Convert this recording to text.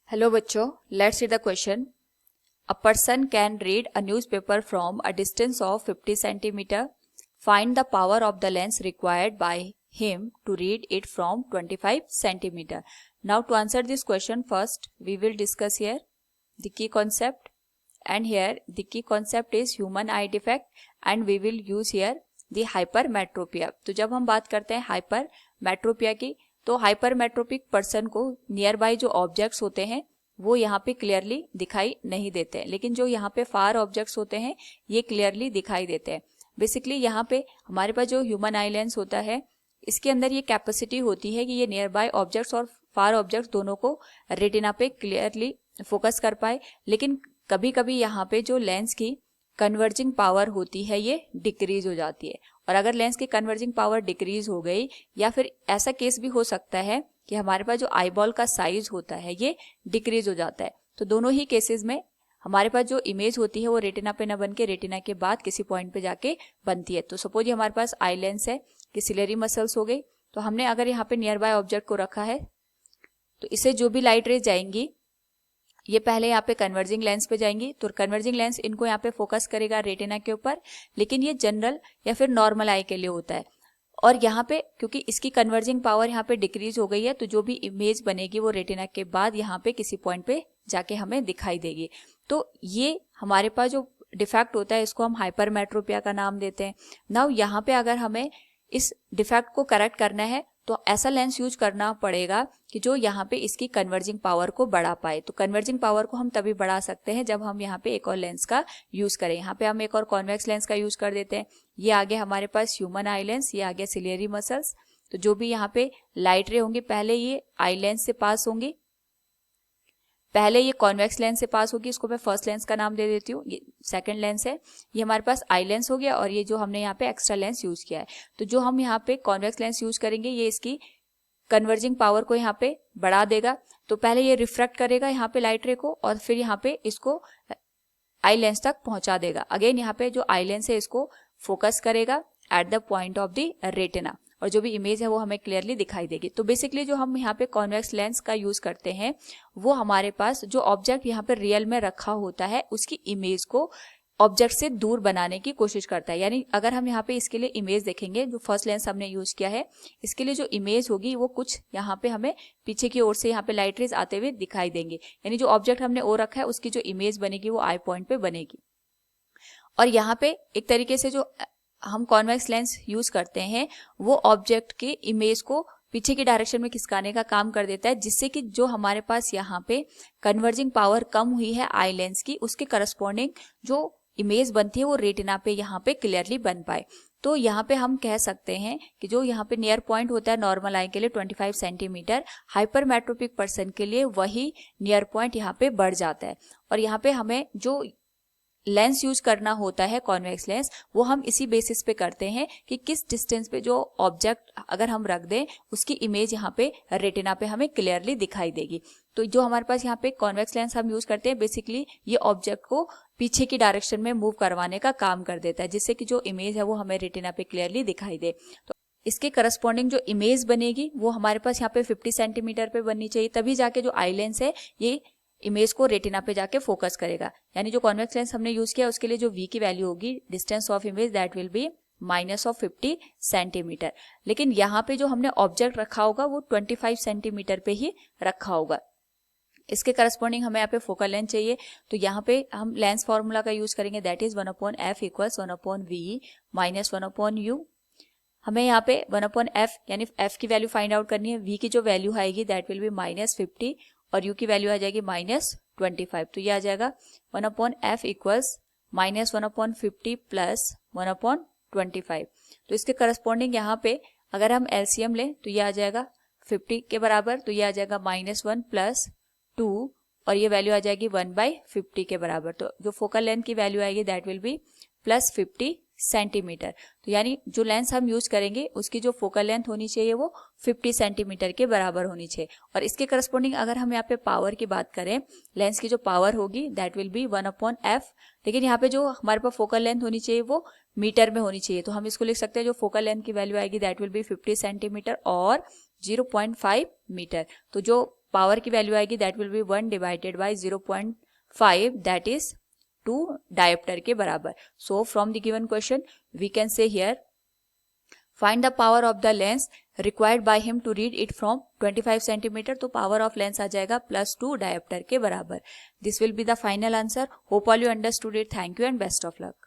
Hello बच्चों, let's read the question. A person can read a newspaper from a distance of 50 centimetre. Find the power of the lens required bye him to read it from 25 centimeter. Now to answer this question, first we will discuss here the key concept, and here the key concept is human eye defect and we will use here the hypermetropia. तो जब हम बात करते हैं hypermetropia की, तो hypermetropic person को near by जो ऑब्जेक्ट्स होते हैं वो यहाँ पे क्लियरली दिखाई नहीं देते हैं, लेकिन जो यहाँ पे फार ऑब्जेक्ट्स होते हैं ये क्लियरली दिखाई देते हैं. बेसिकली यहाँ पे हमारे पास जो ह्यूमन आई लेंस होता है इसके अंदर ये कैपेसिटी होती है कि ये नियर बाय ऑब्जेक्ट्स और फार ऑब्जेक्ट्स दोनों को रेटिना पे क्लियरली फोकस कर पाए. लेकिन कभी कभी यहाँ पे जो लेंस की कन्वर्जिंग पावर होती है ये डिक्रीज हो जाती है, और अगर लेंस की कन्वर्जिंग पावर डिक्रीज हो गई या फिर ऐसा केस भी हो सकता है कि हमारे पास जो आईबॉल का साइज होता है ये डिक्रीज हो जाता है. तो दोनों ही केसेस में हमारे पास जो इमेज होती है वो रेटिना पे न बन के रेटिना के बाद किसी पॉइंट पे जाके बनती है. तो सपोज ये हमारे पास आई लेंस है कि सिलेरी मसल्स हो गई, तो हमने अगर यहाँ पे नियर बाय ऑब्जेक्ट को रखा है तो इसे जो भी लाइट रेज जाएंगी ये पहले यहाँ पे कन्वर्जिंग लेंस पे जाएंगी, तो कन्वर्जिंग लेंस इनको यहाँ पे फोकस करेगा रेटिना के ऊपर, लेकिन ये जनरल या फिर नॉर्मल आई के लिए होता है. और यहाँ पे क्योंकि इसकी कन्वर्जिंग पावर यहाँ पे डिक्रीज हो गई है तो जो भी इमेज बनेगी वो रेटिना के बाद यहाँ पे किसी पॉइंट पे जाके हमें दिखाई देगी. तो ये हमारे पास जो डिफेक्ट होता है इसको हम हाइपरमेट्रोपिया का नाम देते हैं. नाउ यहाँ पे अगर हमें इस डिफेक्ट को करेक्ट करना है तो ऐसा लेंस यूज करना पड़ेगा कि जो यहाँ पे इसकी कन्वर्जिंग पावर को बढ़ा पाए. तो कन्वर्जिंग पावर को हम तभी बढ़ा सकते हैं जब हम यहाँ पे एक और लेंस का यूज करें. यहाँ पे हम एक और कॉन्वेक्स लेंस का यूज कर देते हैं. ये आगे हमारे पास ह्यूमन आई लेंस, ये आगे सिलियरी मसल्स. तो जो भी यहाँ पे लाइट रे होंगी पहले ये आई लेंस से पास होंगी, पहले ये कॉन्वेक्स लेंस से पास होगी, इसको मैं फर्स्ट लेंस का नाम दे देती हूँ. ये सेकंड लेंस है, ये हमारे पास आई लेंस हो गया, और ये जो हमने यहाँ पे एक्स्ट्रा लेंस यूज किया है. तो जो हम यहाँ पे कॉन्वेक्स लेंस यूज करेंगे ये इसकी कन्वर्जिंग पावर को यहाँ पे बढ़ा देगा. तो पहले ये रिफ्रैक्ट करेगा यहाँ पे लाइट रे को और फिर यहाँ पे इसको आई लेंस तक पहुंचा देगा. अगेन यहाँ पे जो आई लेंस है इसको फोकस करेगा at the point of the retina, और जो भी इमेज है वो हमें क्लियरली दिखाई देगी. तो बेसिकली जो हम यहाँ पे कॉन्वेक्स लेंस का यूज करते हैं वो हमारे पास जो ऑब्जेक्ट यहाँ पे रियल में रखा होता है उसकी इमेज को ऑब्जेक्ट से दूर बनाने की कोशिश करता है. यानी अगर हम यहाँ पे इसके लिए इमेज देखेंगे, जो फर्स्ट लेंस हमने यूज किया है इसके लिए जो इमेज होगी वो कुछ यहाँ पे हमें पीछे की ओर से यहाँ पे लाइट रेज आते हुए दिखाई देंगे. यानी जो ऑब्जेक्ट हमने ओ रखा है उसकी जो इमेज बनेगी वो आई पॉइंट पे बनेगी. और यहाँ पे एक तरीके से जो हम कॉन्वेक्स लेंस यूज करते हैं वो ऑब्जेक्ट के इमेज को पीछे की डायरेक्शन में खिसकाने का काम कर देता है, जिससे कि जो हमारे पास यहाँ पे कन्वर्जिंग पावर कम हुई है आई लेंस की उसके करस्पॉन्डिंग जो इमेज बनती है वो रेटिना पे यहाँ पे क्लियरली बन पाए. तो यहाँ पे हम कह सकते हैं कि जो यहाँ पे नियर पॉइंट होता है नॉर्मल आई के लिए 25 सेंटीमीटर, हाइपरमेट्रोपिक पर्सन के लिए वही नियर पॉइंट यहाँ पे बढ़ जाता है. और यहाँ पे हमें जो लेंस यूज करना होता है कॉन्वेक्स लेंस वो हम इसी बेसिस पे करते हैं कि किस डिस्टेंस पे जो ऑब्जेक्ट अगर हम रख दें उसकी इमेज यहाँ पे रेटिना पे हमें क्लियरली दिखाई देगी. तो जो हमारे पास यहाँ पे कॉन्वेक्स लेंस हम यूज करते हैं बेसिकली ये ऑब्जेक्ट को पीछे की डायरेक्शन में मूव करवाने का काम कर देता है, जिससे कि जो इमेज है वो हमें रेटिना पे क्लियरली दिखाई दे. तो इसके करस्पॉन्डिंग जो इमेज बनेगी वो हमारे पास यहाँ पे 50 सेंटीमीटर पे बननी चाहिए, तभी जाके जो आई लेंस है ये इमेज को रेटिना पे जाके फोकस करेगा. यानी जो कॉन्वेक्स लेंस हमने यूज किया उसके लिए जो v की वैल्यू होगी distance of image that will be -50 centimetre. लेकिन यहाँ पे जो हमने ऑब्जेक्ट रखा होगा वो 25 सेंटीमीटर पे ही रखा होगा. इसके करस्पॉन्डिंग हमें यहाँ पे फोकल लेंथ चाहिए, तो यहाँ पे हम लेंस फॉर्मूला का यूज करेंगे that is 1/f = 1/v - 1/u. हमें यहाँ पे 1/f यानी f की वैल्यू फाइंड आउट करनी है. v की जो वैल्यू आएगी दैट विल बी -50 और u की वैल्यू आ जाएगी -25. तो ये आ जाएगा 1/f = -1/50 + 1/25. तो इसके करस्पॉन्डिंग यहाँ पे अगर हम एलसीएम लें तो ये आ जाएगा 50 के बराबर, तो ये आ जाएगा -1 + 2 और ये वैल्यू आ जाएगी 1/50 के बराबर. तो जो फोकल लेंथ की वैल्यू आएगी दैट विल बी +50 सेंटीमीटर. तो यानी जो लेंस हम यूज करेंगे उसकी जो फोकल लेंथ होनी चाहिए वो 50 सेंटीमीटर के बराबर होनी चाहिए. और इसके करस्पॉन्डिंग अगर हम यहाँ पे पावर की बात करें, लेंस की जो पावर होगी दैट विल बी 1/f. लेकिन यहाँ पे जो हमारे पास फोकल लेंथ होनी चाहिए वो मीटर में होनी चाहिए, तो हम इसको लिख सकते हैं जो फोकल लेंथ की वैल्यू आएगी दैट विल बी 50 सेंटीमीटर और 0.5 मीटर. तो जो पावर की वैल्यू आएगी that will be 1 divided by 0.5 that is 2 dioptre के बराबर. So from the given question we can say here find the power of the lens required by him to read it from 25 centimetre. तो power of lens आ जाएगा +2 dioptre के बराबर. This will be the final answer. Hope all you understood it. Thank you and best of luck.